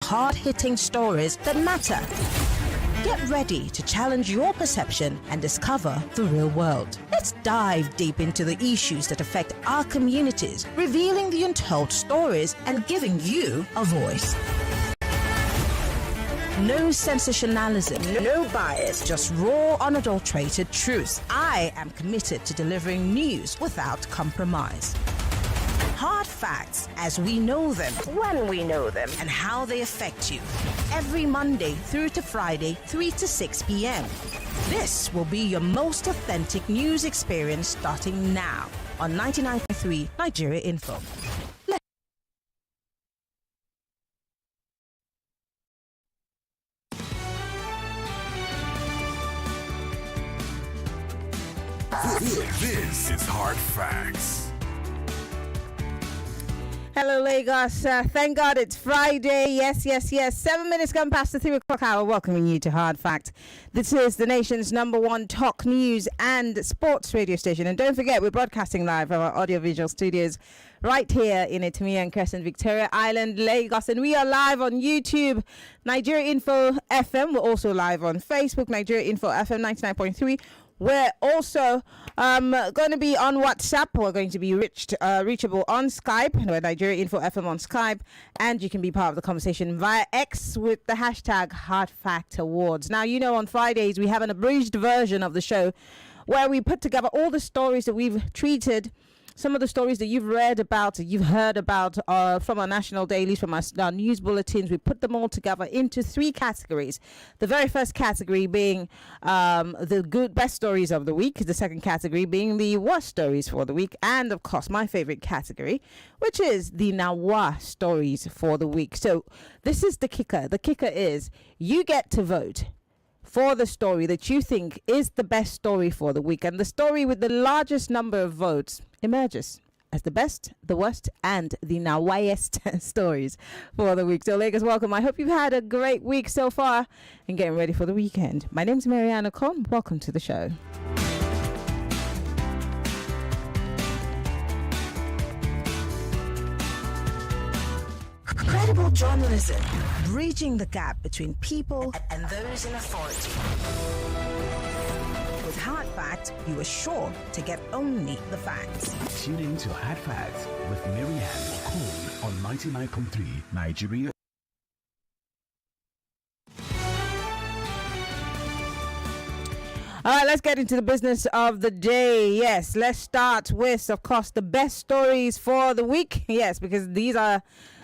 hard-hitting stories that matter. Get ready to challenge your perception and discover the real world. Let's dive deep into the issues that affect our communities, revealing the untold stories and giving you a voice. No sensationalism, no bias, just raw, unadulterated truth. I am committed to delivering news without compromise. Hard facts as we know them, when we know them, and how they affect you. Every Monday through to Friday, 3 to 6 p.m. This will be your most authentic news experience starting now on 99.3 Nigeria Info. This is Hard Facts. Hello, Lagos. Thank God it's Friday. Yes. 7 minutes gone past the 3 o'clock hour. Welcoming you to Hard Fact. This is the nation's #1 talk news and sports radio station. And don't forget, we're broadcasting live from our audiovisual studios right here in Etimia and Crescent, Victoria Island, Lagos. And we are live on YouTube, Nigeria Info FM. We're also live on Facebook, Nigeria Info FM 99.3. We're also going to be on WhatsApp. We're going to be reachable on Skype. We're Nigeria Info FM on Skype. And you can be part of the conversation via X with the hashtag Hard Fact Awards. Now, you know, on Fridays, we have an abridged version of the show where we put together all the stories that we've treated, some of the stories that you've read about, that you've heard about from our national dailies, from our news bulletins. We put them all together into 3 categories. The very first category being the best stories of the week. The second category being the worst stories for the week. And, of course, my favorite category, which is the Nawa stories for the week. So this is the kicker. The kicker is you get to vote for the story that you think is the best story for the week. And the story with the largest number of votes emerges as the best, the worst, and the nawiest stories for the week. So, Lagos, welcome. I hope you've had a great week so far and getting ready for the weekend. My name's Marianne Okon. Welcome to the show. Credible journalism, bridging the gap between people and those in authority. With Hard Facts, you are sure to get only the facts. Tune in to Hard Facts with Marianne Okon on 99.3 Nigeria. All right, let's get into the business of the day. Yes, let's start with, of course, the best stories for the week. Yes, because these are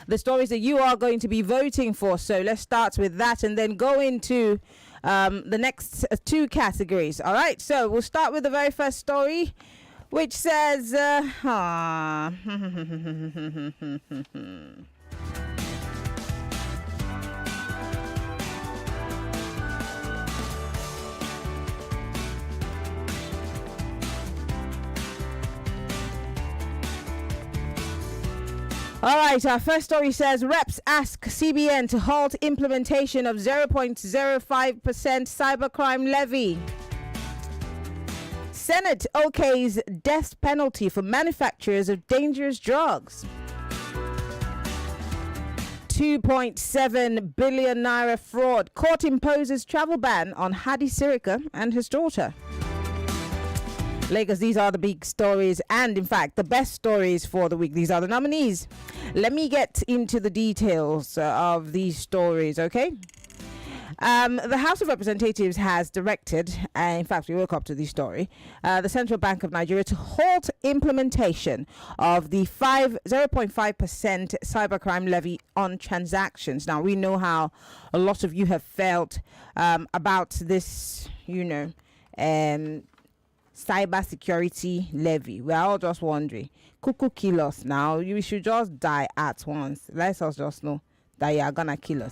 the stories that you are going to be voting for. So let's start with that and then go into the next 2 categories. All right, so we'll start with the very first story, which says, all right, our first story says, reps ask CBN to halt implementation of 0.05% cybercrime levy. Senate okays death penalty for manufacturers of dangerous drugs. 2.7 billion naira fraud. Court imposes travel ban on Hadi Sirika and his daughter. Lagos, these are the big stories and, in fact, the best stories for the week. These are the nominees. Let me get into the details of these stories, okay? The House of Representatives has directed, in fact, we woke up to this story, the Central Bank of Nigeria to halt implementation of the 0.5% cybercrime levy on transactions. Now, we know how a lot of you have felt about this, cyber security levy. We're all just wondering, cuckoo kill us now. You should just die at once. Let us just know that you are gonna kill us.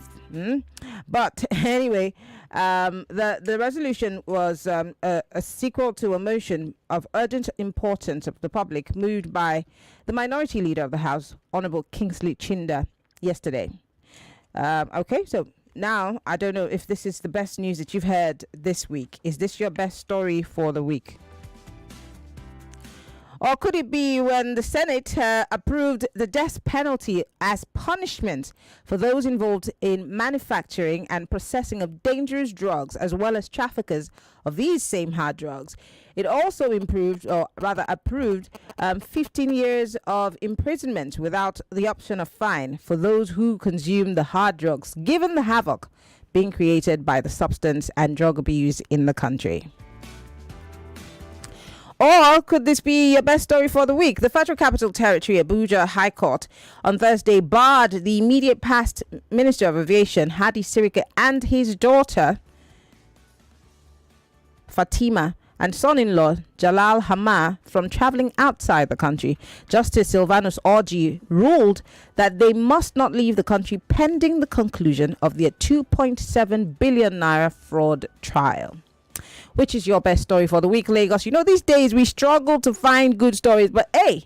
But anyway, the resolution was a sequel to a motion of urgent importance of the public moved by the minority leader of the House, Honorable Kingsley Chinda, yesterday. Okay, so now I don't know if this is the best news that you've heard this week. Is this your best story for the week? Or could it be when the Senate approved the death penalty as punishment for those involved in manufacturing and processing of dangerous drugs, as well as traffickers of these same hard drugs? It also approved 15 years of imprisonment without the option of fine for those who consume the hard drugs, given the havoc being created by the substance and drug abuse in the country. Or could this be your best story for the week? The Federal Capital Territory, Abuja High Court, on Thursday barred the immediate past Minister of Aviation, Hadi Sirika, and his daughter, Fatima, and son-in-law, Jalal Hama, from traveling outside the country. Justice Silvanus Orji ruled that they must not leave the country pending the conclusion of their 2.7 billion naira fraud trial. Which is your best story for the week, Lagos? You know, these days we struggle to find good stories, but hey,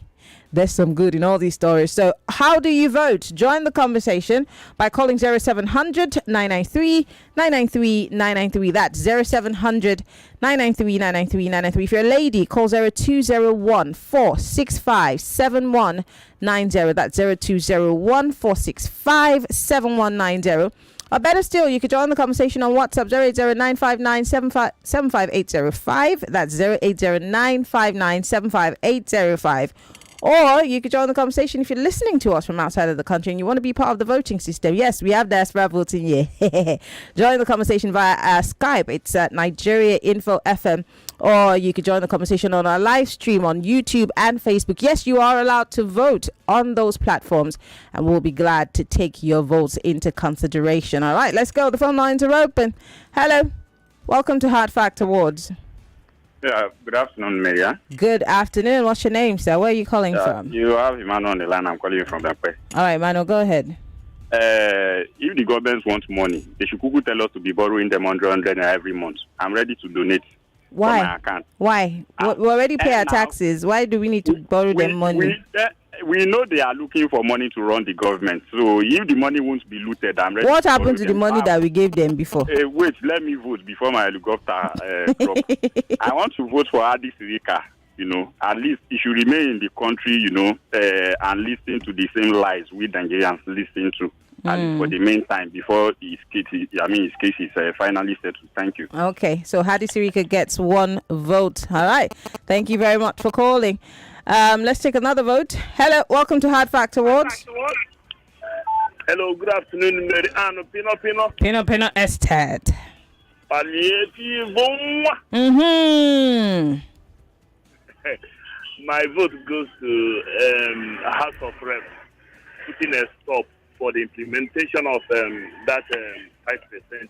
there's some good in all these stories. So how do you vote? Join the conversation by calling 0700 993 993 993. That's 0700 993 993 993. If you're a lady, call 0201 465 7190. That's 0201 465 7190. Or better still, you could join the conversation on WhatsApp 08095975805. That's 08095975805. Or you could join the conversation if you're listening to us from outside of the country and you want to be part of the voting system. Yes, we have diaspora voting here. Join the conversation via Skype. It's at Nigeria Info FM. Or you could join the conversation on our live stream on YouTube and Facebook. Yes, you are allowed to vote on those platforms, and we'll be glad to take your votes into consideration. All right, let's go. The phone lines are open. Hello. Welcome to Hard Fact Awards. Yeah, good afternoon, Maria. Good afternoon. What's your name, sir? Where are you calling from? You have Emmanuel on the line. I'm calling you from Bempe. All right, Emmanuel, go ahead. If the government wants money, they should tell us to be borrowing them 100 every month. I'm ready to donate. Why? From my account. Why? We already pay our taxes. Why do we need to borrow them money? We know they are looking for money to run the government. So if the money won't be looted, I'm ready. What happened to the money that we gave them before? Wait, let me vote before my helicopter drop. I want to vote for Hadi Sirika. You know, at least he should remain in the country, you know, and listen to the same lies we Nigerians listen to. And for the meantime, before his case is finally settled. Thank you. Okay, so Hadi Sirika gets one vote. All right. Thank you very much for calling. Let's take another vote. Hello, welcome to Hard Fact Awards. Hello, good afternoon, Mary Ann. Pino Estate. My vote goes to House of Reps, putting a stop for the implementation of that 5%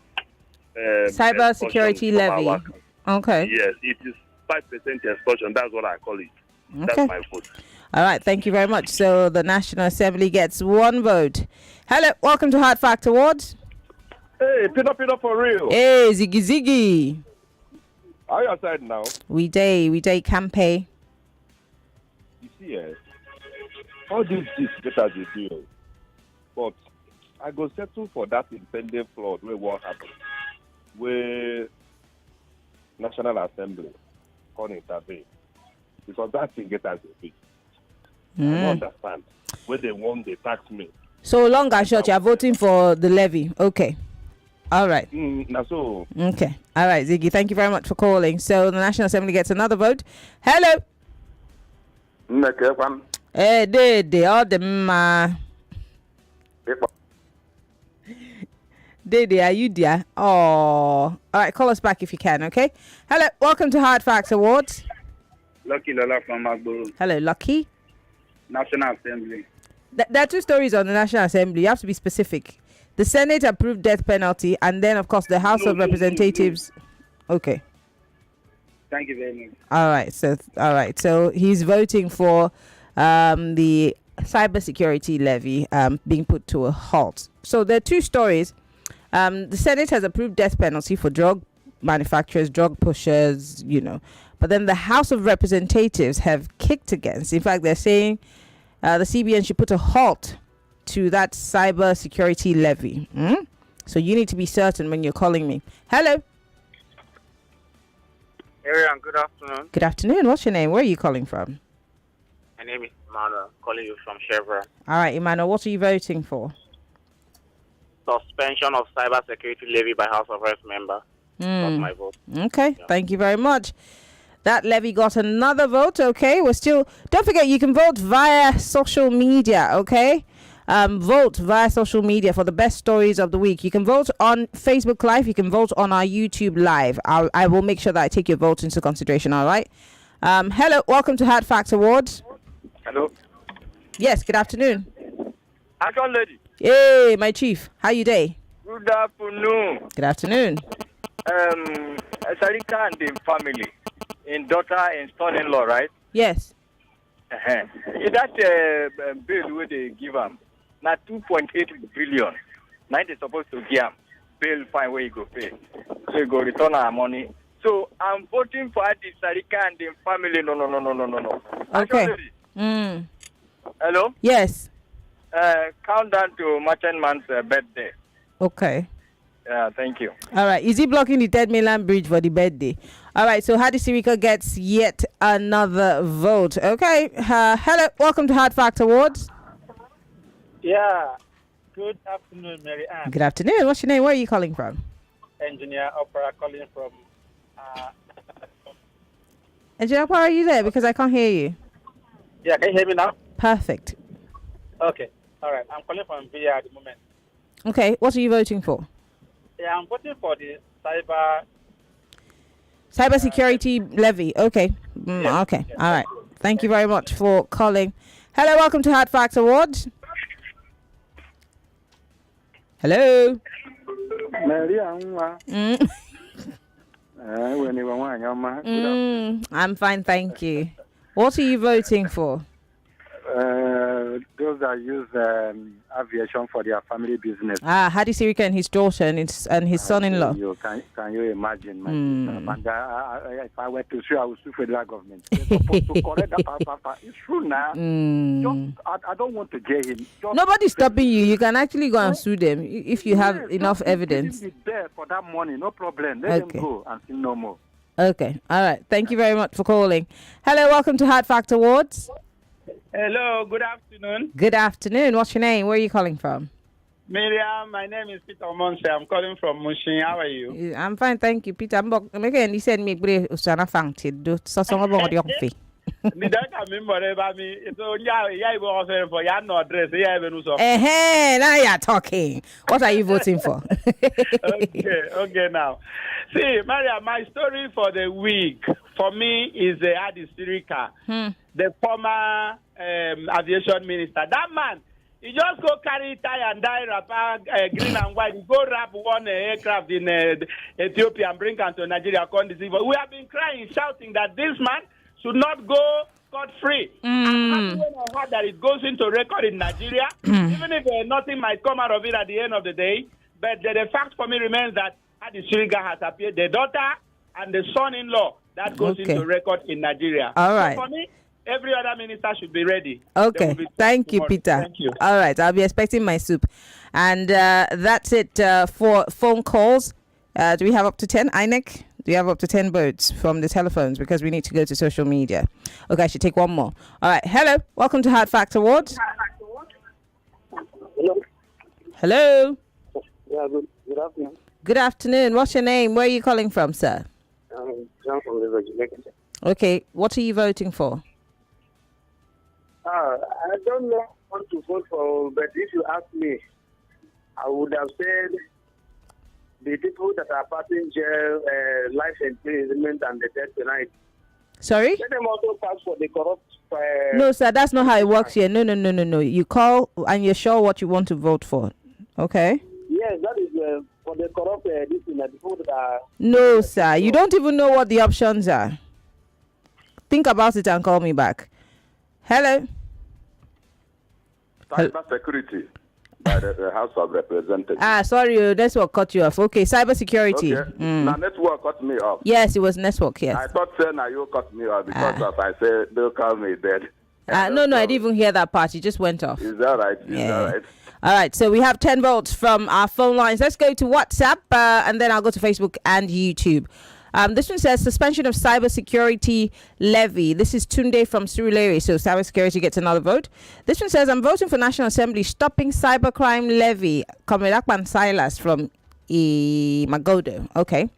cyber security levy. Okay. Yes, it is 5% extortion. That's what I call it. Okay. That's my vote. All right, thank you very much. So the National Assembly gets one vote. Hello, welcome to Hard Fact Awards. Hey, Pino for real. Hey, Ziggy. Are you outside now? We day campaign. You see, all this better they do. But I go settle for that independent flood where what happened. Where National Assembly can't intervene. Because that thing gets as a bit. I don't understand. Where they want, they tax me. So long and short, you're voting for the levy. Okay. All right. So. Okay. All right, Ziggy. Thank you very much for calling. So the National Assembly gets another vote. Hello. They all them. Dede, are you there? Oh, all right. Call us back if you can. Okay. Hello. Welcome to Hard Facts Awards. Lucky Lola from Magboro. Hello, Lucky. National Assembly. There are two stories on the National Assembly. You have to be specific. The Senate approved death penalty, and then, of course, the House of Representatives. Okay. Thank you very much. All right. So he's voting for the cybersecurity levy being put to a halt. So there are two stories. The Senate has approved death penalty for drug manufacturers, drug pushers, you know. But then the House of Representatives have kicked against. In fact, they're saying the CBN should put a halt to that cybersecurity levy. So you need to be certain when you're calling me. Hello. Arian, good afternoon. Good afternoon. What's your name? Where are you calling from? My name is Emmanuel, calling you from Chevron. All right, Emmanuel, what are you voting for? Suspension of cybersecurity levy by House of Reps member. That's my vote. Okay, thank you very much. That levy got another vote. Okay, we're still. Don't forget, you can vote via social media. Okay, vote via social media for the best stories of the week. You can vote on Facebook Live. You can vote on our YouTube Live. I will make sure that I take your vote into consideration. All right. Hello, welcome to Hard Facts Awards. Hello. Yes, good afternoon. Action lady. Hey, my chief. How you day? Good afternoon. Good afternoon. Sarika and the family, in daughter and son-in-law, right? Yes. Is that bill where they give them? Now 2.8 billion. Now they supposed to give them bill fine where you go pay. So you go return our money. So I'm voting for the Sarika and the family. No. Okay. Hello? Yes. Countdown to Merchant Man's birthday. Okay. Yeah, thank you. All right. Is he blocking the Third Mainland Bridge for the birthday? All right. So Hadi Sirika gets yet another vote. Okay. Hello. Welcome to Hard Fact Awards. Yeah. Good afternoon, Mary Ann. Good afternoon. What's your name? Where are you calling from? Engineer Opera calling from. Engineer Opera, are you there? Because I can't hear you. Yeah, can you hear me now? Perfect. Okay. All right. I'm calling from VIA at the moment. Okay. What are you voting for? Yeah, I'm voting for the Cybersecurity levy. Okay. Yes, Okay. yes. All right. Thank you very much for calling. Hello. Welcome to Hard Facts Awards. Hello. I'm fine, thank you. What are you voting for? Those that use aviation for their family business. Hadi Sirika and his daughter and his son-in-law. Can you imagine? And, if I were to sue, I would sue federal government. They're supposed to correct that. It's true now. I don't want to get him. Nobody's stopping you. You can actually go and sue them if you have enough evidence. Be there for that money, no problem. Let them go and see no more. Okay. All right. Thank you very much for calling. Hello. Welcome to Hard Fact Awards. Hello, good afternoon. Good afternoon. What's your name? Where are you calling from? Miriam, my name is Peter Monse. I'm calling from Mushin. How are you? I'm fine, thank you, Peter. I'm again. He said me usana fangti do so about your fee. Now you're talking. What are you voting for? Okay, now. See, Maria, my story for the week for me is Hadi Sirika, the former aviation minister. That man, he just go carry tie and dye wrapper, green and white. He go wrap one aircraft in Ethiopia and bring them to Nigeria. We have been crying, shouting that this man should not go scot-free. And when I heard that it goes into record in Nigeria, even if nothing might come out of it at the end of the day, but the fact for me remains that Hadi Sirika has appeared, the daughter and the son-in-law, that goes into record in Nigeria. All right. So for me, every other minister should be ready. Okay. Thank you, Peter. Thank you. All right. I'll be expecting my soup. And that's it for phone calls. Do we have up to 10, INEC? Do we have up to 10 votes from the telephones because we need to go to social media? Okay, I should take one more. All right. Hello. Welcome to Hard Fact Awards. Hello. Yeah, good afternoon. Good afternoon. What's your name? Where are you calling from, sir? John from the Virginia. Okay. What are you voting for? I don't know what to vote for, but if you ask me, I would have said the people that are passing jail, life imprisonment and the death penalty. Sorry? Let them also pass for the corrupt. No, sir, that's not how it works here. No. You call and you're sure what you want to vote for. Okay? Yes, that is for the corrupt people that are. No, sir. You don't even know what the options are. Think about it and call me back. Hello? Cyber security by the House of Representatives. Sorry, network cut you off. Okay, cybersecurity. Okay. Now network cut me off. Yes, it was network, yes. I thought now you cut me off because of I said they'll call me dead. No, I didn't even hear that part. You just went off. Is that right? All right, so we have 10 votes from our phone lines. Let's go to WhatsApp and then I'll go to Facebook and YouTube. This one says suspension of cybersecurity levy. This is Tunde from Surulere, so cybersecurity gets another vote. This one says I'm voting for National Assembly stopping cybercrime levy. Comrade Akpan Silas from Magodo. Okay.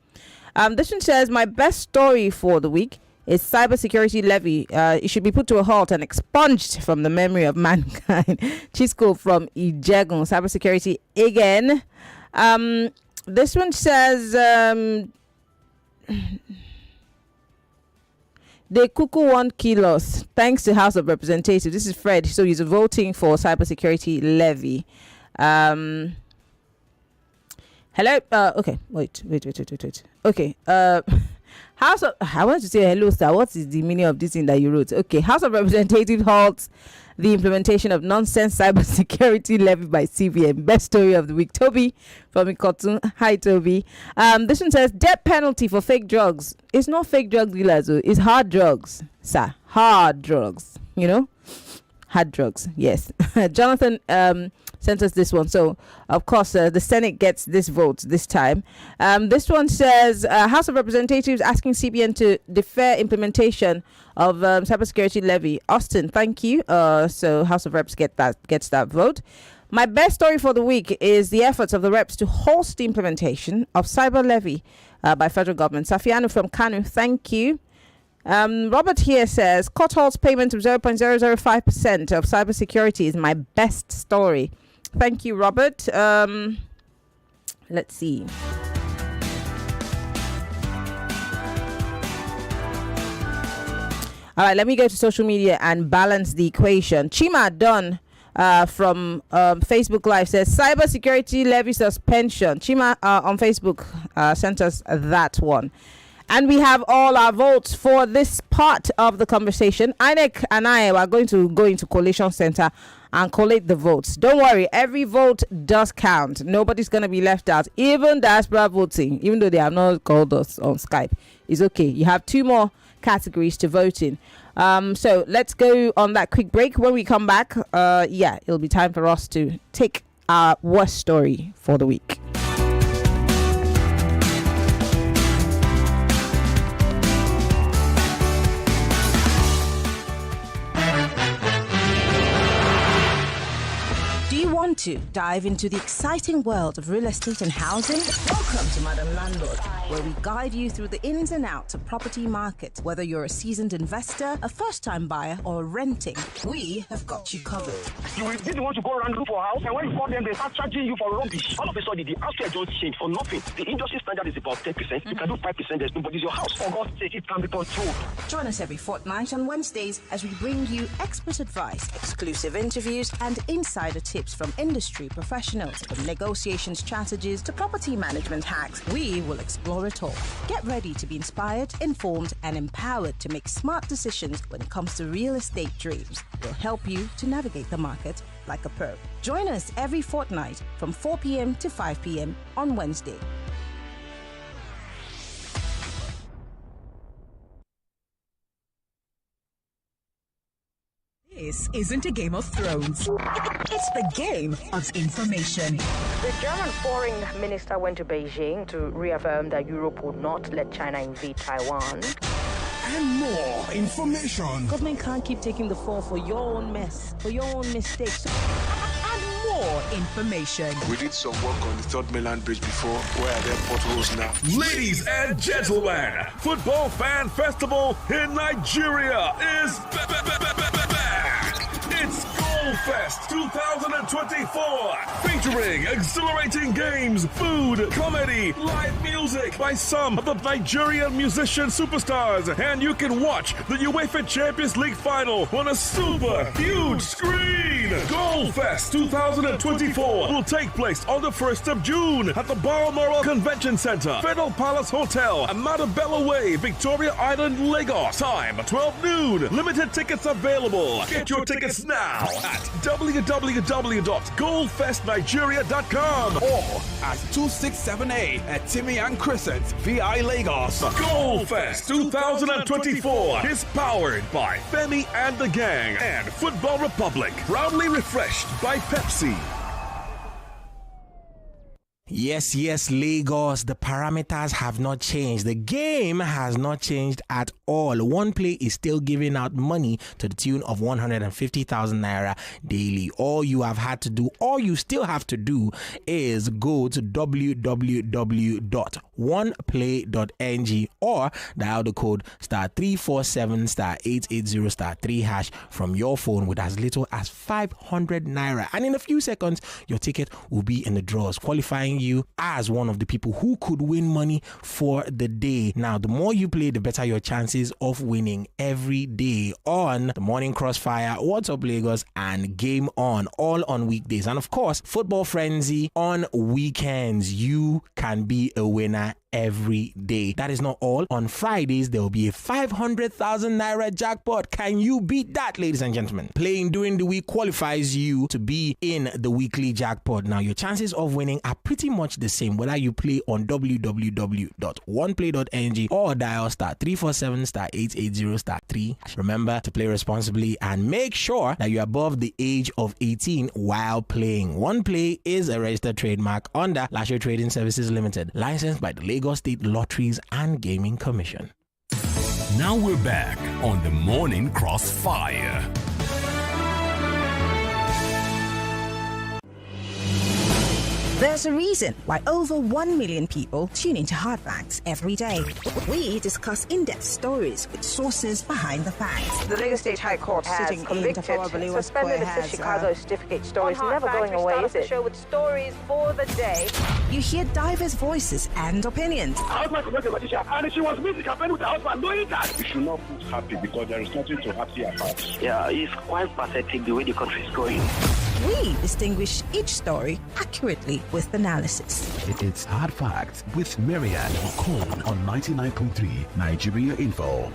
This one says my best story for the week is cybersecurity levy. It should be put to a halt and expunged from the memory of mankind. Chisco from Ijegun. Cybersecurity again. This one says they cuckoo won't kill us. Thanks to House of Representatives. This is Fred. So he's voting for cybersecurity levy. Hello. Okay. Wait. Okay. House of. I want to say hello, sir. What is the meaning of this thing that you wrote? Okay. House of Representatives halts the implementation of nonsense cybersecurity levy by CBN. Best story of the week. Toby from Ikotun. Hi, Toby. This one says death penalty for fake drugs. It's not fake drug dealers. It's hard drugs, sir. Hard drugs. You know, hard drugs. Yes. Jonathan sent us this one. So, of course, the Senate gets this vote this time. This one says House of Representatives asking CBN to defer implementation of cybersecurity levy. Austin, thank you. So House of Reps gets that vote. My best story for the week is the efforts of the reps to halt the implementation of cyber levy by federal government. Safiano from Kanu, thank you. Robert here says court halts payment of 0.005% of cybersecurity is my best story. Thank you, Robert. Let's see. All right, let me go to social media and balance the equation. Chima Dunn from Facebook Live says cybersecurity levy suspension. Chima on Facebook sent us that one. And we have all our votes for this part of the conversation. INEC and I are going to go into Collation Center and collate the votes. Don't worry, every vote does count. Nobody's going to be left out. Even diaspora voting, even though they have not called us on Skype, is okay. You have 2 more categories to vote in. So let's go on that quick break. When we come back, it'll be time for us to take our worst story for the week. Want to dive into the exciting world of real estate and housing? Welcome to Madam Landlord, where we guide you through the ins and outs of property market. Whether you're a seasoned investor, a first-time buyer, or renting, we have got you covered. You didn't want to go around look for a house, and when you call them, they start charging you for rubbish. All of a sudden, the house just changed for nothing. The industry standard is about 10%. You can do 5%. There's nobody's your house. For God's sake, it can be controlled. Join us every fortnight on Wednesdays as we bring you expert advice, exclusive interviews, and insider tips from industry professionals. From negotiation strategies to property management hacks, we will explore it all. Get ready to be inspired, informed, and empowered to make smart decisions when it comes to real estate dreams. We'll help you to navigate the market like a pro. Join us every fortnight from 4 p.m. to 5 p.m. on Wednesday. This isn't a Game of Thrones. It's the game of information. The German foreign minister went to Beijing to reaffirm that Europe would not let China invade Taiwan. And more information. Government can't keep taking the fall for your own mess, for your own mistakes. And more information. We did some work on the Third Mainland Bridge before. Where are there potholes now? Ladies and gentlemen, Football Fan Festival in Nigeria is back. It's Goal Fest 2024, featuring exhilarating games, food, comedy, live music by some of the Nigerian musician superstars, and you can watch the UEFA Champions League final on a super huge screen. Goal Fest 2024 will take place on the 1st of June at the Balmoral Convention Center, Federal Palace Hotel, Amadabella Way, Victoria Island, Lagos. Time 12 noon. Limited tickets available. Get your tickets now at www.goalfestnigeria.com or at 267A at Timian Crescent, VI Lagos. Goal Fest 2024 is powered by Femi and the Gang and Football Republic. Proudly refreshed by Pepsi. Yes, Lagos. The parameters have not changed. The game has not changed at all. One Play is still giving out money to the tune of 150,000 naira daily. All you still have to do is go to www.oneplay.ng or dial the code *347 *880 *3# from your phone with as little as 500 naira. And in a few seconds, your ticket will be in the draws, qualifying you as one of the people who could win money for the day. Now, the more you play, the better your chances of winning every day on the Morning Crossfire, What's Up Lagos, and Game On, all on weekdays. And of course, Football Frenzy on weekends. You can be a winner every day. That is not all. On Fridays, there will be a 500,000 naira jackpot. Can you beat that, ladies and gentlemen? Playing during the week qualifies you to be in the weekly jackpot. Now, your chances of winning are pretty much the same whether you play on www.oneplay.ng or dial *347 *880 *3. Remember to play responsibly and make sure that you're above the age of 18 while playing. One Play is a registered trademark under Lasher Trading Services Limited, licensed by the Lagos State Lotteries and Gaming Commission. Now we're back on the Morning Crossfire. There's a reason why over 1 million people tune into Hard Facts every day. We discuss in-depth stories with sources behind the facts. The Lagos State High Court has convicted suspended the Chicago certificate story. It's never going away, is it? Show with stories for the day. You hear diverse voices and opinions. And she was meeting campaign with her husband, knowing that. You should not put happy because there is nothing to happy about. Yeah, it's quite pathetic the way the country is going. We distinguish each story accurately with analysis. It's Hard Facts with Marianne Okon on 99.3 Nigeria Info.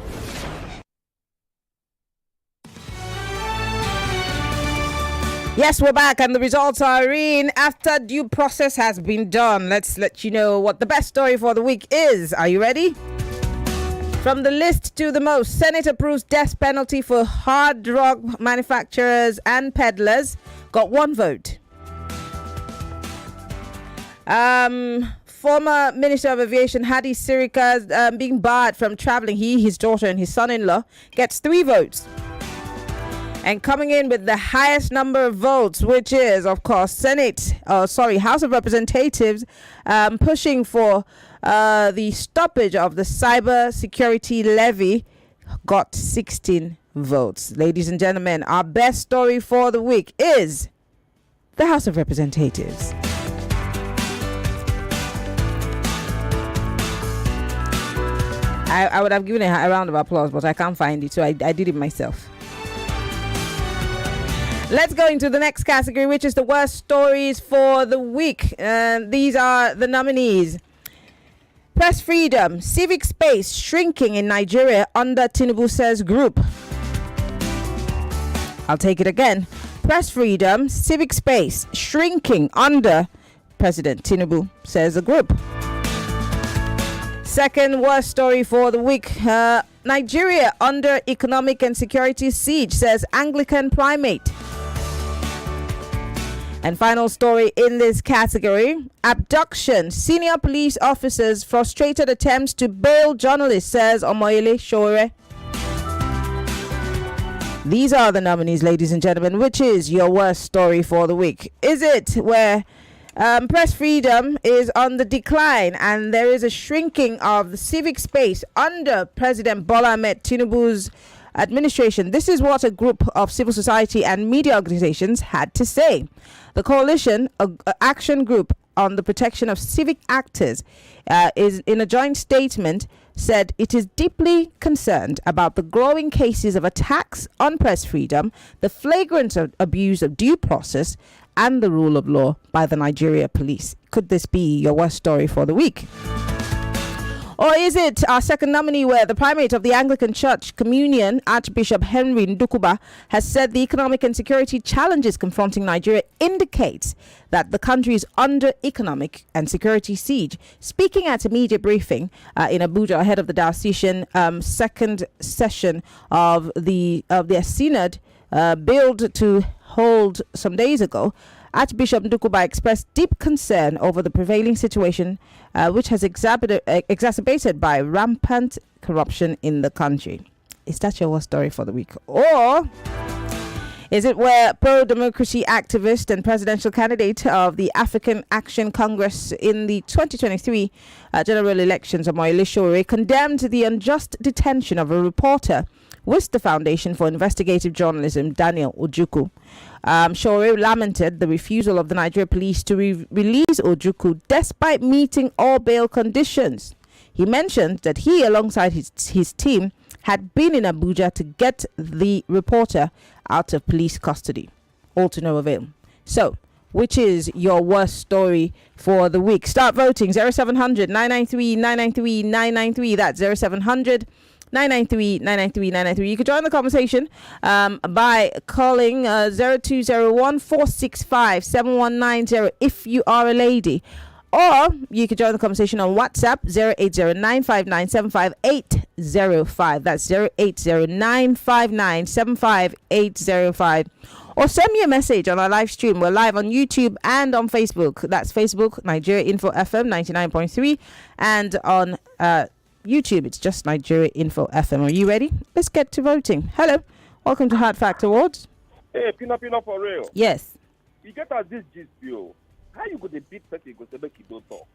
Yes, we're back and the results are in. After due process has been done, let's let you know what the best story for the week is. Are you ready? From the list to the most, Senate approves death penalty for hard drug manufacturers and peddlers. Got 1 vote. Former Minister of Aviation Hadi Sirika being barred from traveling. He, his daughter, and his son-in-law gets 3 votes. And coming in with the highest number of votes, which is, of course, House of Representatives, pushing for the stoppage of the cyber security levy, got 16 votes. Ladies and gentlemen, our best story for the week is the House of Representatives. I would have given it a round of applause, but I can't find it, so I did it myself. Let's go into the next category, which is the worst stories for the week. These are the nominees. Press freedom, civic space shrinking in Nigeria under Tinubu says group. I'll take it again. Press freedom, civic space shrinking under President Tinubu says a group. Second worst story for the week. Nigeria under economic and security siege, says Anglican primate. And final story in this category, abduction. Senior police officers frustrated attempts to bail journalists, says Omoyele Shore. These are the nominees, ladies and gentlemen. Which is your worst story for the week? Is it where press freedom is on the decline and there is a shrinking of the civic space under President Bola Ahmed Tinubu's administration? This is what a group of civil society and media organizations had to say. The Coalition Action Group on the Protection of Civic Actors is in a joint statement said it is deeply concerned about the growing cases of attacks on press freedom, the flagrant abuse of due process and the rule of law by the Nigeria police. Could this be your worst story for the week? Or is it our second nominee, where the primate of the Anglican Church Communion, Archbishop Henry Ndukuba, has said the economic and security challenges confronting Nigeria indicates that the country is under economic and security siege. Speaking at a media briefing in Abuja ahead of the diocesan second session of their synod billed to hold some days ago, Archbishop Ndukuba expressed deep concern over the prevailing situation, which has exacerbated by rampant corruption in the country. Is that your worst story for the week? Or is it where pro-democracy activist and presidential candidate of the African Action Congress in the 2023 general elections, Omoyele Sowore, condemned the unjust detention of a reporter with the Foundation for Investigative Journalism, Daniel Ojukwu? Sowore lamented the refusal of the Nigeria police to release Ojukwu despite meeting all bail conditions. He mentioned that he, alongside his team, had been in Abuja to get the reporter out of police custody. All to no avail. So, which is your worst story for the week? Start voting. 0700 993 993 993. That's 0700 993 993 993. You can join the conversation by calling 0201 465 7190 if you are a lady. Or you can join the conversation on WhatsApp 08095975805. That's 08095975805. Or send me a message on our live stream. We're live on YouTube and on Facebook. That's Facebook, Nigeria Info FM 99.3. And on YouTube, it's just Nigeria Info FM. Are you ready? Let's get to voting. Hello. Welcome to Hard Fact Awards. Hey, Pino for real. Yes. You get us this gist, yo. How you go to beat person go to make you don't talk?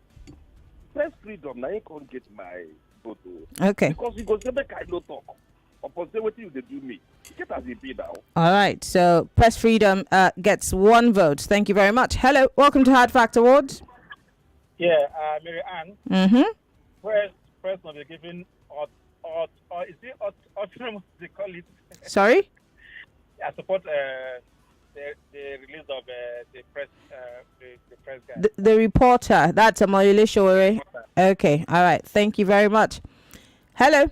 Press freedom, now you can't get my vote. Okay. Because you go to make I don't talk. Or say what you they do me. You get us a bit now. All right. So Press Freedom gets one vote. Thank you very much. Hello. Welcome to Hard Fact Awards. Yeah, Mary Ann. Mm-hmm. Press will be given or is it autonomous they call it? Sorry? I support the release of the press guy. The reporter. That's Omoyele Sowore. Okay. All right. Thank you very much. Hello.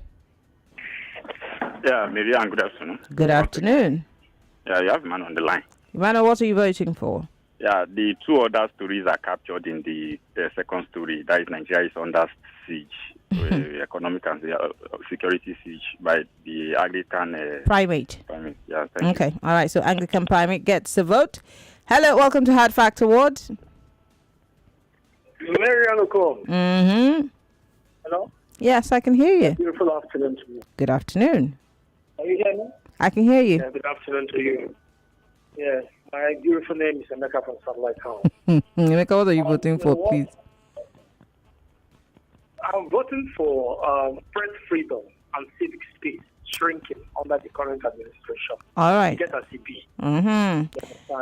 Yeah, Miriam, good afternoon. Good afternoon. Yeah, you have a man on the line. Emmanuel, what are you voting for? Yeah, the two other stories are captured in the second story. That is, Nigeria is under siege, economic and security siege by the Anglican Primate. Yeah, thank you. Okay, all right. So Anglican Primate gets a vote. Hello, welcome to Hard Fact Awards. Marian Okon. Mm-hmm. Hello? Yes, I can hear you. Beautiful afternoon to you. Good afternoon. Are you hearing me? I can hear you. Yeah, good afternoon to you. Yeah, my beautiful name is Emeka from Satellite Town. Emeka, what are you voting for, please? I'm voting for press freedom and civic space shrinking under the current administration. All right. Get a CP. Mm-hmm.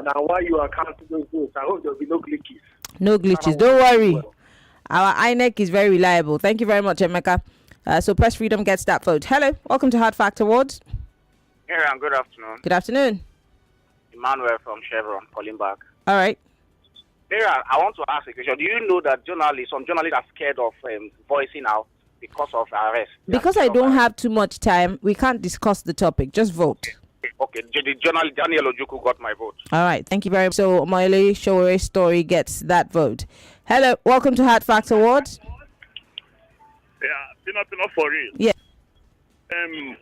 Now, while you are counting those votes, I hope there will be no glitches. No glitches. Don't worry. Our INEC is very reliable. Thank you very much, Emeka. So Press Freedom gets that vote. Hello. Welcome to Hard Fact Awards. Yeah, good afternoon. Good afternoon. Emmanuel from Chevron, calling back. All right. Yeah, I want to ask a question. Do you know that some journalists are scared of voicing out because of arrest? Because I don't have too much time, we can't discuss the topic. Just vote. Okay, the journalist Daniel Ojukwu got my vote. All right. Thank you very much. So Omoyele Sowore's story gets that vote. Hello. Welcome to Hard Fact Awards. Yeah, Pino for real. Yeah.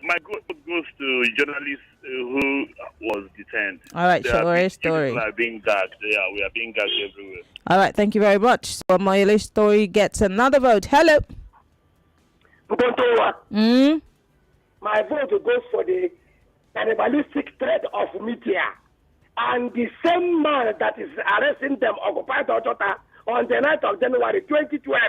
My vote goes to journalists who was detained. All right, Sowore's story. People are being gagged. Yeah, we are being gagged everywhere. All right, thank you very much. So Omoyele's story gets another vote. Hello. My vote goes for the cannibalistic threat of media and the same man that is arresting them occupied Ojota on the 9th of January 2012.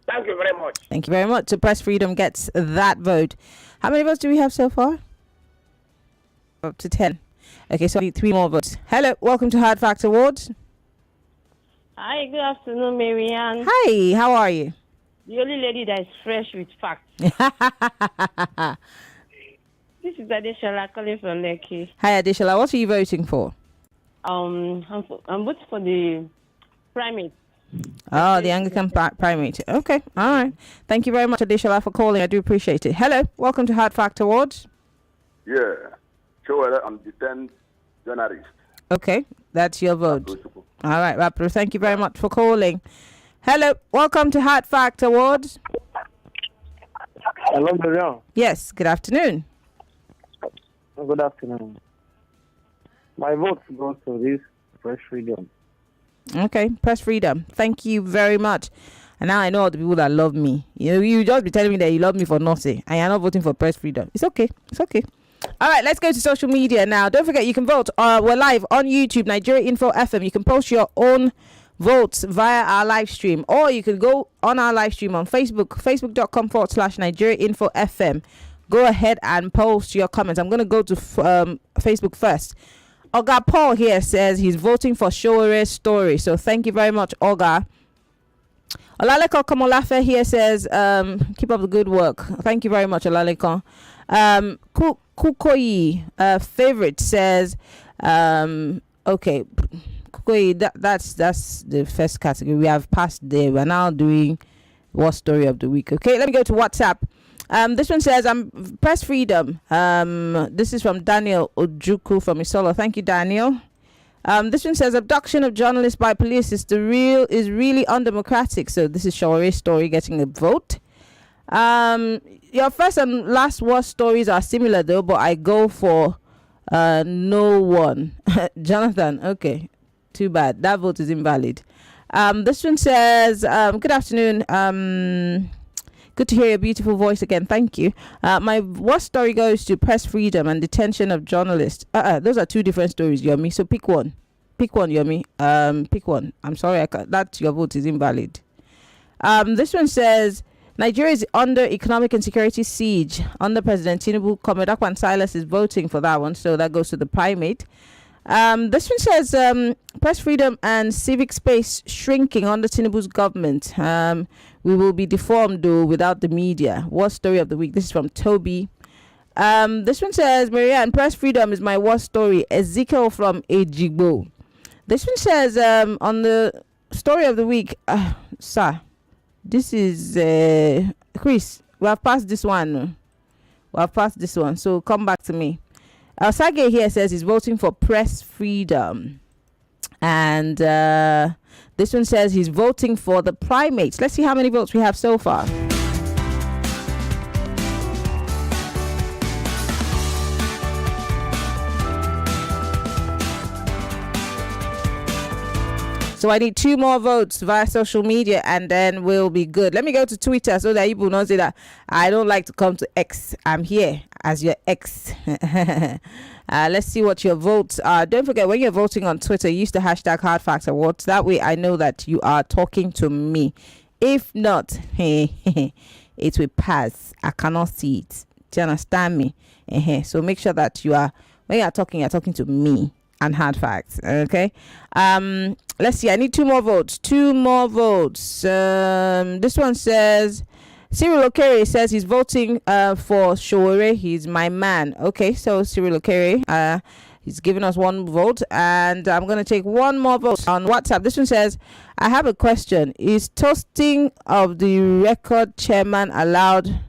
Thank you very much. Thank you very much. So Press Freedom gets that vote. How many votes do we have so far? Up to 10. Okay, so I need 3 more votes. Hello, welcome to Hard Fact Awards. Hi, good afternoon, Marianne. Hi, how are you? The only lady that is fresh with facts. This is Adeshola calling from Lekki. Hi, Adeshola. What are you voting for? I'm voting for the primate. Oh, the Anglican Primate. Okay, all right. Thank you very much, Adeshola, for calling. I do appreciate it. Hello, welcome to Hard Fact Awards. Yeah, sure, I'm the 10th journalist. Okay, that's your vote. All right, Rapper, thank you very much for calling. Hello, welcome to Hard Fact Awards. Hello, Mariam. Yes, good afternoon. Good afternoon. My vote goes to this Press freedom. Okay, press freedom. Thank you very much. And now I know all the people that love me. You just be telling me that you love me for nothing, and you're not voting for press freedom. It's okay. It's okay. All right, let's go to social media now. Don't forget, you can vote. We're live on YouTube, Nigeria Info FM. You can post your own votes via our live stream, or you can go on our live stream on Facebook, facebook.com/Nigeria Info FM. Go ahead and post your comments. I'm going to go to Facebook first. Oga Paul here says he's voting for Showere's story. So thank you very much, Oga. Olaleko Komolafe here says, keep up the good work. Thank you very much, Olaleko. Kukoyi favorite says, okay, Kukoyi, that's the first category. We have passed there. We're now doing what story of the week. Okay, let me go to WhatsApp. This one says, press freedom. This is from Daniel Ojuku from Isolo. Thank you, Daniel. This one says, abduction of journalists by police is really undemocratic. So this is Showere's story getting a vote. Your first and last worst stories are similar though, but I go for no one. Jonathan, okay, too bad. That vote is invalid. This one says, good afternoon. Good to hear your beautiful voice again. Thank you. My worst story goes to press freedom and detention of journalists. Those are two different stories, Yomi. So pick one. Pick one, Yomi. Pick one. I'm sorry, that your vote is invalid. This one says, Nigeria is under economic and security siege. Under President Tinubu, Komedakwan Silas is voting for that one. So that goes to the primate. This one says, press freedom and civic space shrinking under Tinubu's government. We will be deformed though without the media. Worst story of the week. This is from Toby. This one says, Maria, and press freedom is my worst story. Ezekiel from Ejigbo. This one says, on the story of the week, sir, this is Chris. We have passed this one. So come back to me. Sage here says he's voting for press freedom. And this one says he's voting for the primates. Let's see how many votes we have so far. So I need 2 more votes via social media and then we'll be good. Let me go to Twitter so that you will not say that I don't like to come to X. I'm here as your X. Let's see what your votes are. Don't forget, when you're voting on Twitter, use the hashtag HardFactsAwards. That way I know that you are talking to me. If not, it will pass. I cannot see it. Do you understand me? So make sure that when you're talking to me and Hard Facts. Okay. Let's see. I need 2 more votes. 2 more votes. This one says Cyril Okere says he's voting for Showere. He's my man. Okay, so Cyril Okere, he's giving us 1 vote, and I'm going to take 1 more vote on WhatsApp. This one says, I have a question. Is toasting of the record chairman allowed?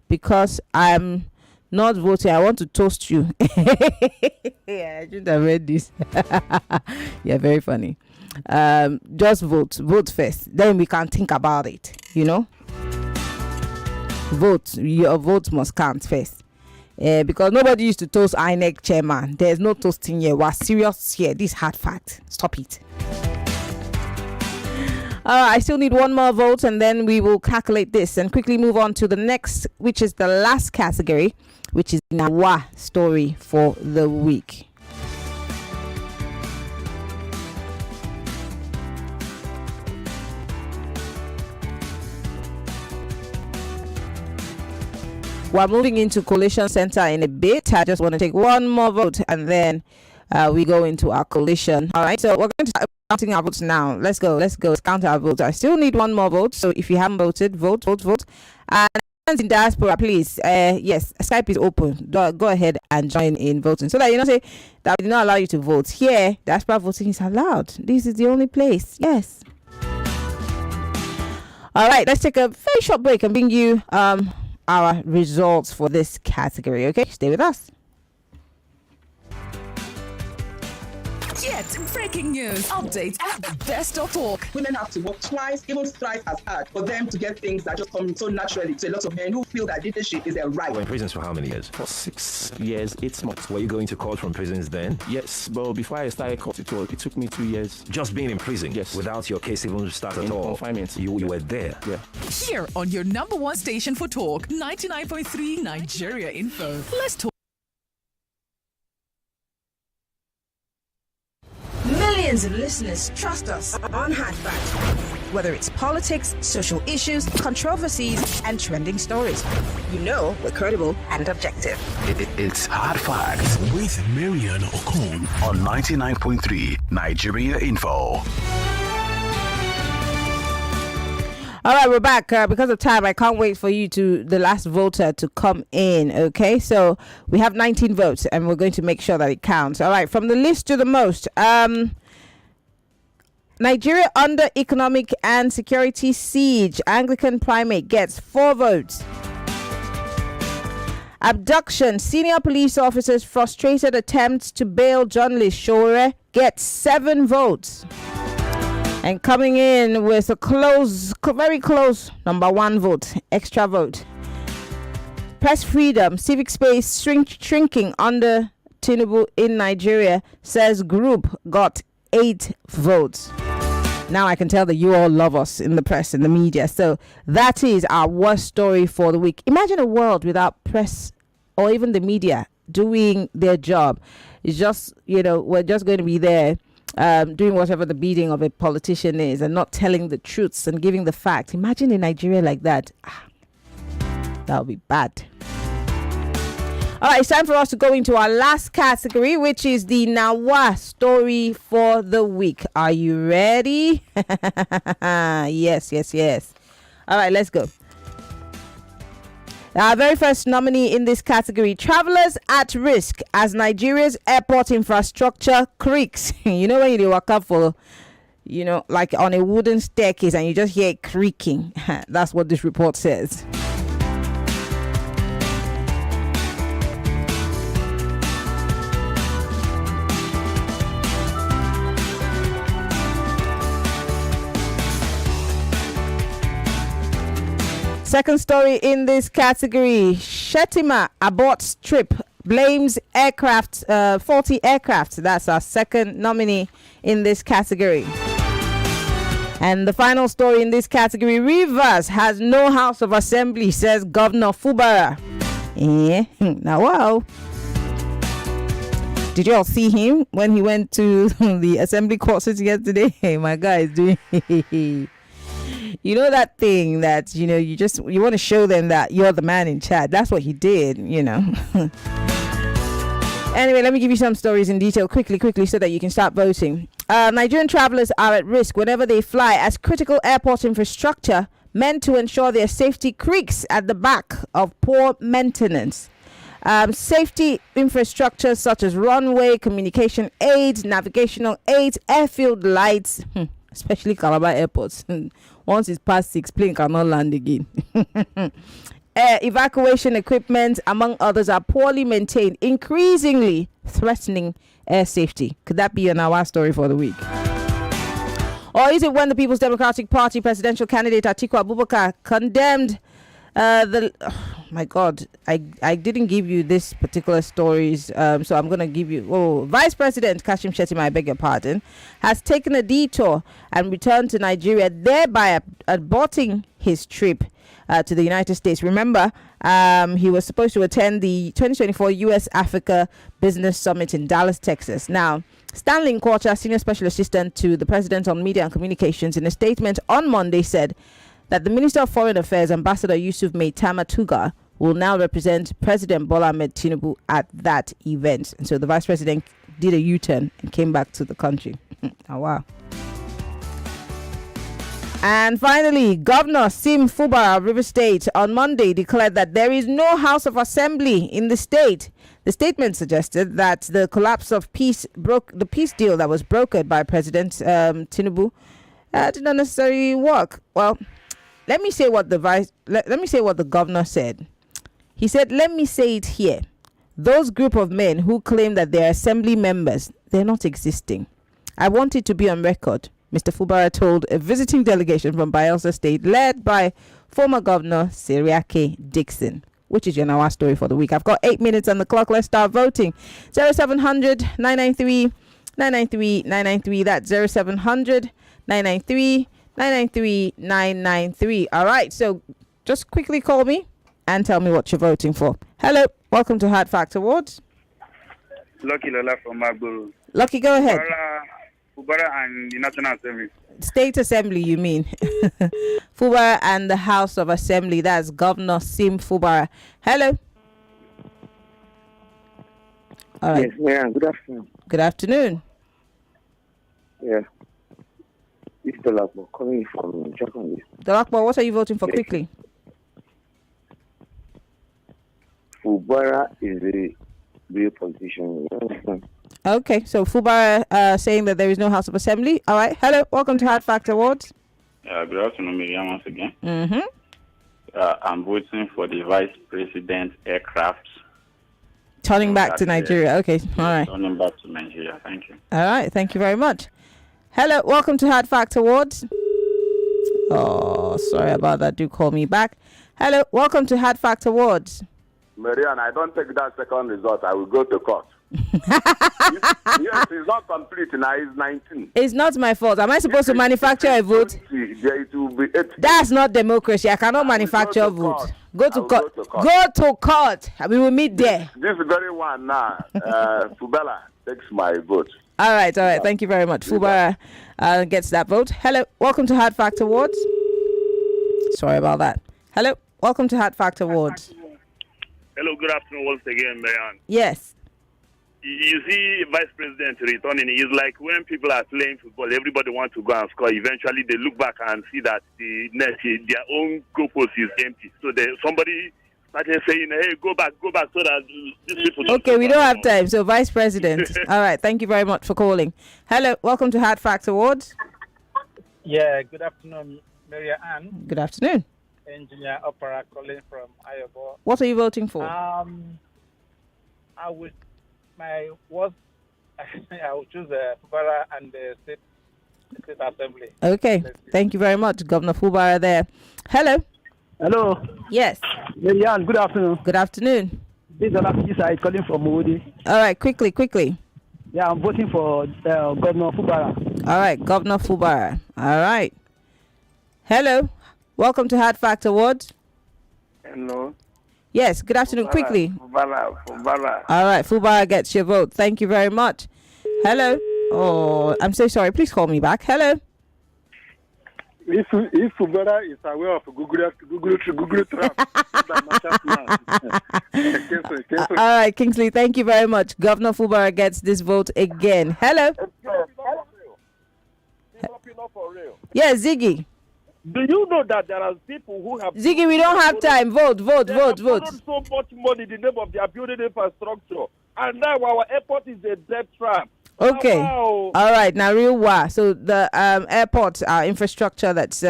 Because I'm not voting. I want to toast you. Yeah, I shouldn't have read this. Yeah, very funny. Just vote first, then we can think about it. Vote. Your vote must count first. Because nobody used to toast INEC chairman. There's no toasting here. We're serious here. This hard fact. Stop it. I still need 1 more vote and then we will calculate this and quickly move on to the next, which is the last category, which is Nawa story for the week. We're moving into Coalition Center in a bit. I just want to take 1 more vote and then we go into our coalition. All right, so we're going to start counting our votes now. Let's go. Let's count our votes. I still need 1 more vote. So if you haven't voted, vote. And in diaspora, please. Yes, Skype is open. Go ahead and join in voting so that you don't say that we did not allow you to vote. Here, diaspora voting is allowed. This is the only place. Yes. All right, let's take a very short break and bring you our results for this category. Okay, stay with us. Get breaking news, updates, and the best of talk. Women have to work twice, even thrice as hard for them to get things that just come so naturally to a lot of men who feel that leadership is their right. You were in prisons for how many years? For 6 years, 8 months. Were you going to court from prisons then? Yes, but before I started court, it took me 2 years. Just being in prison? Yes. Without your case even started at all? Confinement. You were there? Yeah. Here on your number one station for talk, 99.3 Nigeria Info. Let's talk. Millions of listeners trust us on Hard Facts. Whether it's politics, social issues, controversies, and trending stories, you know we're credible and objective. It's Hard Facts with Marian Okon on 99.3 Nigeria Info. All right, we're back. Because of time, I can't wait for the last voter to come in. Okay, so we have 19 votes and we're going to make sure that it counts. All right, from the least to the most. Nigeria under economic and security siege. Anglican primate gets 4 votes. Abduction. Senior police officers frustrated attempts to bail journalist Shore gets 7 votes. And coming in with a very close number 1 vote, extra vote. Press freedom, civic space shrinking under Tinubu in Nigeria, says group got 8 votes. Now I can tell that you all love us in the press and the media. So that is our worst story for the week. Imagine a world without press or even the media doing their job. It's just, we're just going to be there doing whatever the bidding of a politician is and not telling the truths and giving the facts. Imagine in Nigeria like that. That would be bad. All right, it's time for us to go into our last category, which is the Nawa story for the week. Are you ready? Yes. All right, let's go. Our very first nominee in this category, travelers at risk as Nigeria's airport infrastructure creaks. You know when you walk up for, like on a wooden staircase and you just hear it creaking. That's what this report says. Second story in this category, Shetima aborts trip, blames faulty aircraft. That's our second nominee in this category. And the final story in this category, Rivers has no House of Assembly, says Governor Fubara. Now wow. Did you all see him when he went to the assembly courses yesterday? Hey, my guy is doing... You know that thing that, you want to show them that you're the man in charge. That's what he did, Anyway, let me give you some stories in detail quickly, so that you can start voting. Nigerian travelers are at risk whenever they fly as critical airport infrastructure meant to ensure their safety creaks at the back of poor maintenance. Safety infrastructure such as runway, communication aids, navigational aids, airfield lights, especially Calabar airports. Once it's past 6, plane cannot land again. Evacuation equipment, among others, are poorly maintained, increasingly threatening air safety. Could that be an hour story for the week? Or is it when the People's Democratic Party presidential candidate Atiku Abubakar condemned my God, I didn't give you this particular stories, so I'm going to give you... Vice President Kashim Shettima, I beg your pardon, has taken a detour and returned to Nigeria, thereby aborting his trip to the United States. Remember, he was supposed to attend the 2024 U.S.-Africa Business Summit in Dallas, Texas. Now, Stanley Nkwocha, Senior Special Assistant to the President on Media and Communications, in a statement on Monday said that the Minister of Foreign Affairs, Ambassador Yusuf Maitama Tuga, will now represent President Bola Ahmed Tinubu at that event. And so the Vice President did a U-turn and came back to the country. Oh, wow. And finally, Governor Sim Fubara of River State on Monday declared that there is no House of Assembly in the state. The statement suggested that the collapse of the peace deal that was brokered by President Tinubu did not necessarily work. Well, let me say what the governor said. He said, let me say it here. Those group of men who claim that they're assembly members, they're not existing. I want it to be on record, Mr. Fubara told a visiting delegation from Bayelsa State led by former Governor Seriake Dixon. Which is your Nawa story for the week. I've got 8 minutes on the clock. Let's start voting. 0700 993 993 993. That's 0700 993 993 993. All right, so just quickly call me and tell me what you're voting for. Hello, welcome to Hard Fact Awards. Lucky Lola from Magboro. Lucky, go ahead. Fubara and the National Assembly. State Assembly, you mean? Fubara and the House of Assembly. That's Governor Sim Fubara. Hello. All right. Yes, ma'am. Good afternoon. Good afternoon. Yeah. This is Dolakbo calling from Japan. Dolakbo, what are you voting for quickly? Fubara is a real politician. You understand? Okay, so Fubara saying that there is no House of Assembly. All right. Hello, welcome to Hard Fact Awards. Good afternoon, Miriam, once again. Mm-hmm. I'm voting for the Vice President aircraft. Turning back to Nigeria. Okay, all right. Turning back to Nigeria. Thank you. All right, thank you very much. Hello, welcome to Hard Fact Awards. Oh, sorry about that. Do call me back. Hello, welcome to Hard Fact Awards. Marian, I don't take that second result. I will go to court. Yes, it's not complete now. It's 19. It's not my fault. Am I supposed to manufacture a vote? It will be 80. That's not democracy. I cannot manufacture a vote. Go to court. Go to court. We will meet there. This very one now, Fubala takes my vote. All right. Thank you very much. Fubara gets that vote. Hello, welcome to Hard Fact Awards. Sorry about that. Hello, welcome to Hard Fact Awards. Hello, good afternoon once again, Marian. Yes. You see, Vice President returning. It's like when people are playing football, everybody wants to go and score. Eventually, they look back and see that their own goalpost is empty. So somebody started saying, "Hey, go back," so that these people. Okay, we don't have time. So, Vice President. All right. Thank you very much for calling. Hello, welcome to Hard Fact Awards. Yeah. Good afternoon, Maria Ann. Good afternoon. Engineer Opera calling from Iowa. What are you voting for? I would choose Fubara and the State Assembly. Okay, thank you very much, Governor Fubara there. Hello. Hello. Yes. Marian, good afternoon. Good afternoon. This is Olafisi calling from Modi. All right, quickly. Yeah, I'm voting for Governor Fubara. All right, Governor Fubara. All right. Hello. Welcome to Hard Fact Awards. Hello. Yes, good afternoon. Fubara, Quickly. Fubara. All right, Fubara gets your vote. Thank you very much. Hello. Oh, I'm so sorry. Please call me back. Hello. If Fubara is aware of Google Trap, all right, Kingsley, thank you very much. Governor Fubara gets this vote again. Hello. Yeah, Ziggy. Do you know that there are people who have... Ziggy, we don't have time. Vote. So much money in the name of their building infrastructure. And now our airport is a debt trap. Okay. All right. Now, real wow. So the airport infrastructure that's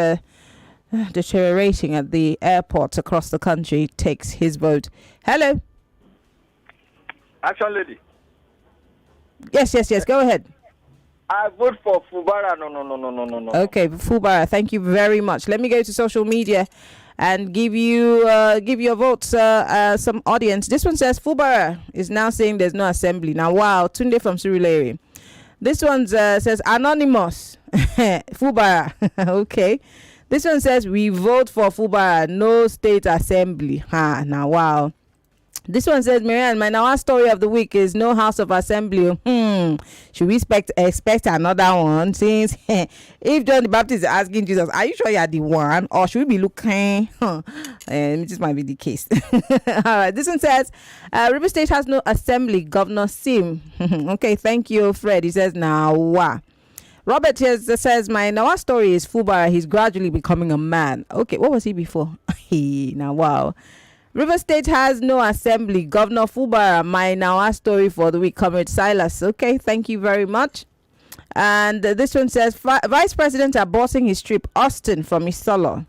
deteriorating at the airports across the country takes his vote. Hello. Action lady. Yes. Go ahead. I vote for Fubara. No. Okay, Fubara, thank you very much. Let me go to social media and give your votes some audience. This one says Fubara is now saying there's no assembly. Now, wow, Tunde from Surulere. This one says anonymous. Fubara. Okay. This one says we vote for Fubara, no state assembly. Now, wow. This one says, Marianne, my Nawa story of the week is no House of Assembly. Should we expect another one? Since if John the Baptist is asking Jesus, are you sure you are the one? Or should we be looking? This might be the case. All right. This one says, River State has no assembly. Governor Sim. Okay. Thank you, Fred. He says, Nawa. Robert here says, my Nawa story is Fubara. He's gradually becoming a man. Okay. What was he before? Now, wow. River State has no assembly. Governor Fubara, my Nawa story for the week. Comrade Silas. Okay, thank you very much. And this one says, Vice President aborting his trip. Austin from Isolo.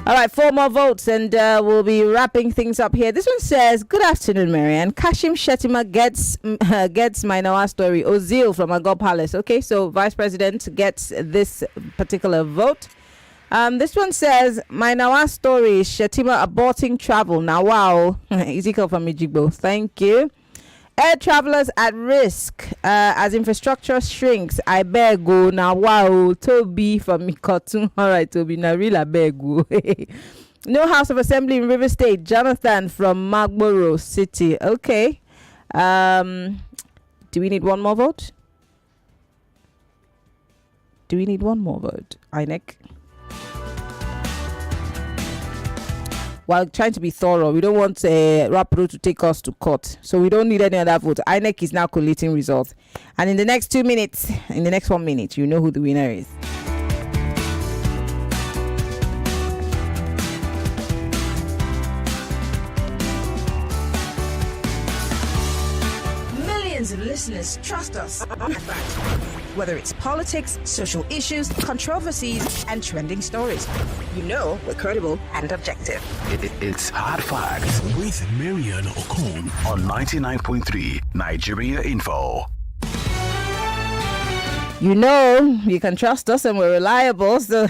All right, 4 more votes and we'll be wrapping things up here. This one says, good afternoon, Marianne. Kashim Shettima gets my Nawa story. Ozil from Agor Palace. Okay, so Vice President gets this particular vote. This one says, my Nawa story is Shettima aborting travel. Now, wow. Ezekiel from Ijigbo. Thank you. Air travelers at risk as infrastructure shrinks. I beg go now. Wow, Toby from Mikotun. All right, Toby. Now, real I beg go. No House of Assembly in River State. Jonathan from Marlborough City. Okay. Do we need one more vote? INEC. While trying to be thorough, we don't want Rapro to take us to court. So we don't need any other vote. INEC is now collating results. And in the next 2 minutes, in the next 1 minute, you know who the winner is. Millions of listeners trust us. Whether it's politics, social issues, controversies, and trending stories, you know we're credible and objective. It's Hard Facts with Marian Okon on 99.3 Nigeria Info. You know you can trust us and we're reliable. So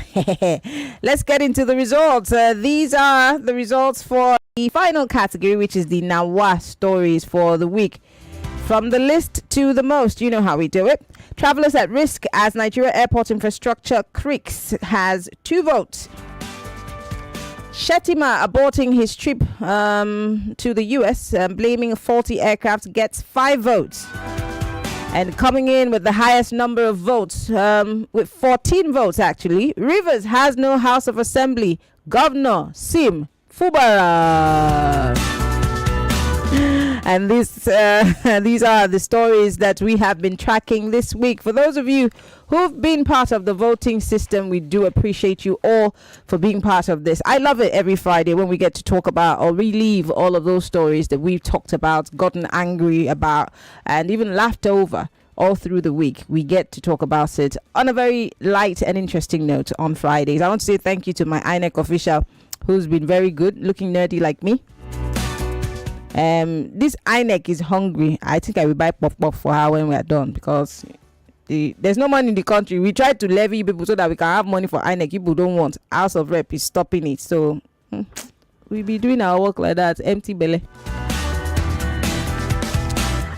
let's get into the results. These are the results for the final category, which is the Nawa stories for the week. From the list to the most, you know how we do it. Travelers at risk as Nigeria airport infrastructure creaks has 2 votes. Shettima aborting his trip to the US, blaming a faulty aircraft, gets 5 votes. And coming in with the highest number of votes, with 14 votes actually, Rivers has no House of Assembly. Governor Sim Fubara. And these are the stories that we have been tracking this week. For those of you who've been part of the voting system, we do appreciate you all for being part of this. I love it every Friday when we get to talk about or relive all of those stories that we've talked about, gotten angry about, and even laughed over all through the week. We get to talk about it on a very light and interesting note on Fridays. I want to say thank you to my INEC official who's been very good, looking nerdy like me. This INEC is hungry. I think I will buy pop for her when we are done, because there's no money in the country. We try to levy people so that we can have money for INEC. People don't want. House of Rep is stopping it. So we'll be doing our work like that, empty belly.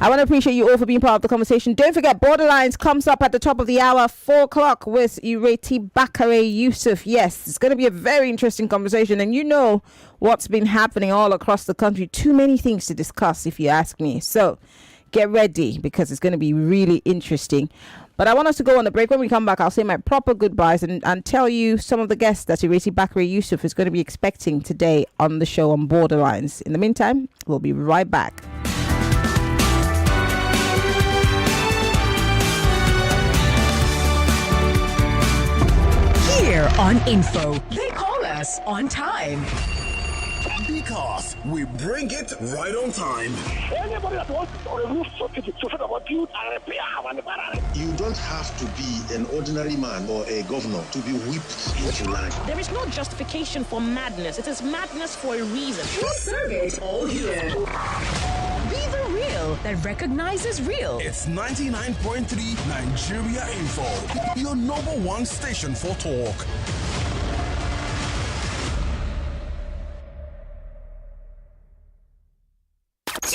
I want to appreciate you all for being part of the conversation. Don't forget, Borderlines comes up at the top of the hour, 4 o'clock, with Ireti Bakare Yusuf. Yes, it's going to be a very interesting conversation. And you know what's been happening all across the country. Too many things to discuss, if you ask me. So get ready, because it's going to be really interesting. But I want us to go on a break. When we come back, I'll say my proper goodbyes and tell you some of the guests that Ireti Bakare Yusuf is going to be expecting today on the show on Borderlines. In the meantime, we'll be right back. Here on Info, they call us on time. Because we bring it right on time. Anybody that wants to remove something to build and repair our environment. You don't have to be an ordinary man or a governor to be whipped into line. There is no justification for madness. It is madness for a reason. True service all here. Be the real that recognizes real. It's 99.3 Nigeria Info, your number 1 station for talk.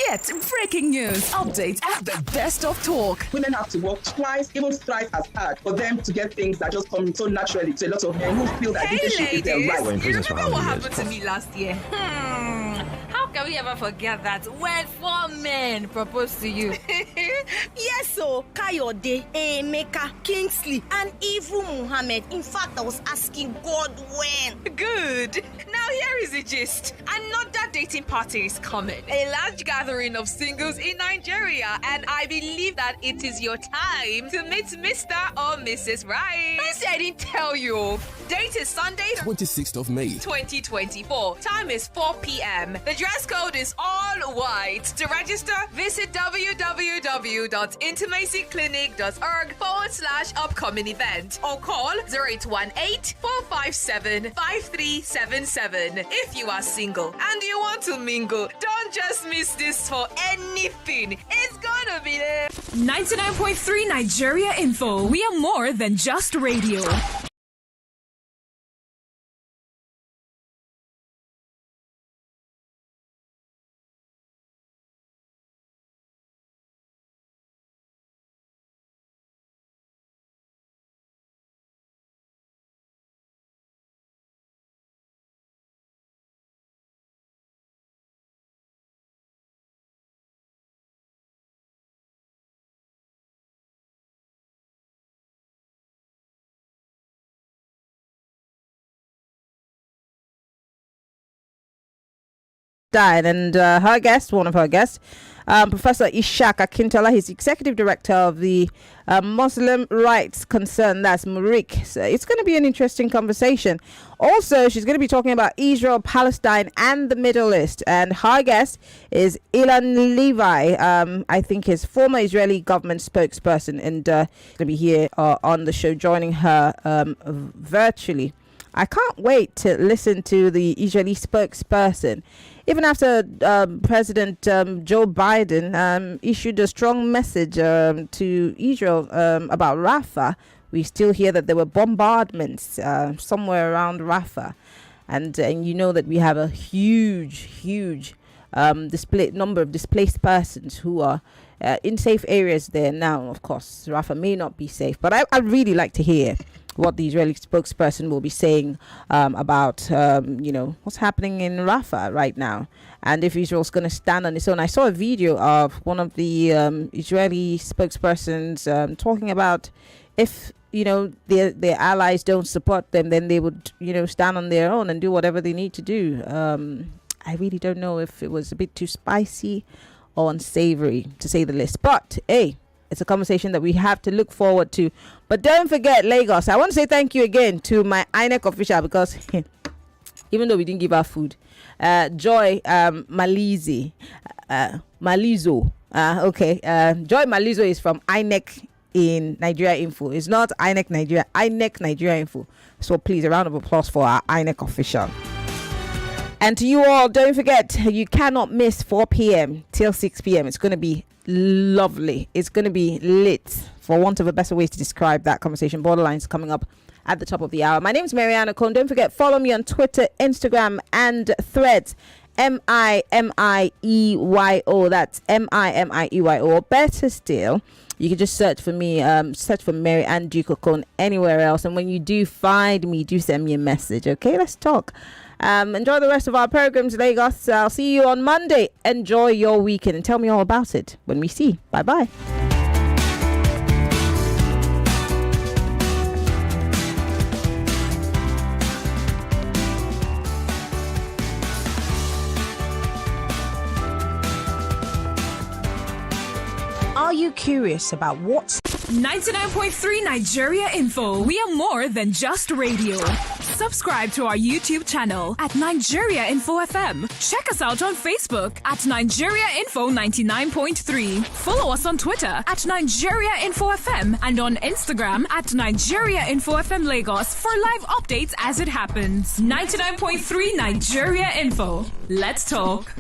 Get breaking news, updates, and the best of talk. Women have to work twice, even thrice as hard for them to get things that just come so naturally to a lot of men who feel that leadership is their right. You remember what happened to me last year? How can we ever forget that when 4 men proposed to you? Yes, so Kayode, Emeka, Kingsley, and even Muhammad. In fact, I was asking God when. Good. Now here is is the gist. Another dating party is coming. A large gathering of singles in Nigeria, and I believe that it is your time to meet Mr. or Mrs. Right. I said I didn't tell you. Date is Sunday, 26th of May, 2024. Time is 4 p.m. The dress code is all white. To register, visit www.intimacyclinic.org/upcoming event or call 0818-457-5377. If you are single and you want to mingle, don't just miss this for anything. It's gonna be there. 99.3 Nigeria Info. We are more than just radio. Died, and her guest, one of her guests, Professor Ishaq Akintola, he's executive director of the Muslim rights concern, that's MURIC. So it's going to be an interesting conversation. Also, she's going to be talking about Israel, Palestine, and the Middle East. And her guest is Ilan Levi, I think his former Israeli government spokesperson, and going to be here on the show, joining her virtually. I can't wait to listen to the Israeli spokesperson. Even after President Joe Biden issued a strong message to Israel about Rafah, we still hear that there were bombardments somewhere around Rafah. And you know that we have a huge number of displaced persons who are in safe areas there now. Of course, Rafah may not be safe, but I'd really like to hear what the Israeli spokesperson will be saying about, what's happening in Rafah right now, and if Israel's going to stand on its own. I saw a video of one of the Israeli spokespersons talking about if, their allies don't support them, then they would, stand on their own and do whatever they need to do. I really don't know if it was a bit too spicy or unsavory, to say the least. But, hey, it's a conversation that we have to look forward to. But don't forget Lagos. I want to say thank you again to my INEC official, because even though we didn't give her food, Joy Malizo. Joy Malizo is from INEC in Nigeria Info. It's not INEC Nigeria, INEC Nigeria Info. So please, a round of applause for our INEC official. And to you all, don't forget, you cannot miss 4 p.m. till 6 p.m. It's going to be lovely. It's going to be lit, for want of a better way to describe that conversation. Borderlines coming up at the top of the hour. My name is Mariana Okon. Don't forget, follow me on Twitter, Instagram, and Threads. MIMIEYO. That's MIMIEYO. Or better still, you can just search for me, search for Mary and Duke Okon anywhere else. And when you do find me, do send me a message. Okay, let's talk. Enjoy the rest of our programs, Lagos. I'll see you on Monday. Enjoy your weekend and tell me all about it when we see. Bye bye. Are you curious about what's 99.3 Nigeria Info? We are more than just radio. Subscribe to our YouTube channel at Nigeria Info FM. Check us out on Facebook at Nigeria Info 99.3. Follow us on Twitter at Nigeria Info FM and on Instagram at Nigeria Info FM Lagos for live updates as it happens. 99.3 Nigeria Info. Let's talk.